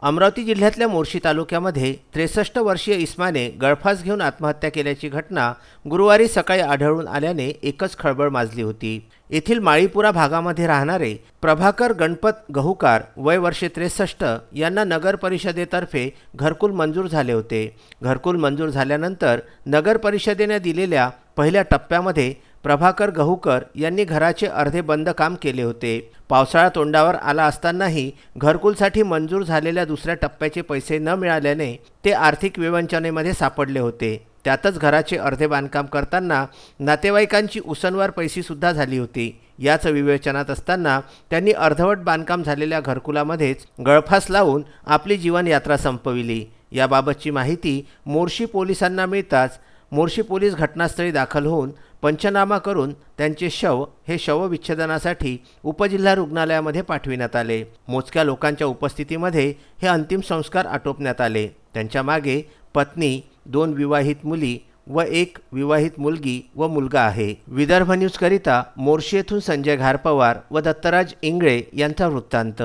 अमरावती जिल्ह्यातल्या मोर्शी तालुक्यामध्ये 63 वर्षीय इस्माने गळफास घेऊन आत्महत्या केल्याची घटना गुरुवारी सकाळी आढळून आल्याने एकच खळबळ माजली होती। येथील माळीपुरा भागामध्ये राहणारे प्रभाकर गणपत गहुकार वय वर्षे 63 यांना नगर परिषदेतर्फे घरकुल मंजूर झाले होते। घरकुल मंजूर झाल्यानंतर नगर परिषदेने दिलेल्या पहिल्या टप्प्यामध्ये प्रभाकर गहुकर यांनी घराचे अर्धे बंद काम केले होते। पावसाळा तोंडावर आला असतानाही घरकुलसाठी मंजूर झालेल्या दुसऱ्या टप्प्याचे पैसे न मिळाल्याने ते आर्थिक विवंचनेमध्ये सापडले होते। त्यातच घराचे अर्धे बांधकाम करताना नातेवाईकांची उसनवार पैसीसुद्धा झाली होती। याच विवेचनात असताना त्यांनी अर्धवट बांधकाम झालेल्या घरकुलामध्येच गळफास लावून आपली जीवनयात्रा संपविली। याबाबतची माहिती मोर्शी पोलिसांना मिळताच मोर्शी पोलीस घटनास्थळी दाखल होऊन पंचनामा करून त्यांचे शव हे शवविच्छेदनासाठी उपजिल्हा रुग्णालयामध्ये पाठविण्यात आले। मोजक्या लोकांच्या उपस्थितीमध्ये हे अंतिम संस्कार आटोपण्यात आले। त्यांच्या मागे पत्नी, 2 विवाहित मुली व 1 विवाहित मुलगी व मुलगा आहे। विदर्भ न्यूज करिता मोर्शी येथून संजय घारपवार व दत्तराज इंगळे यांचा वृत्तांत।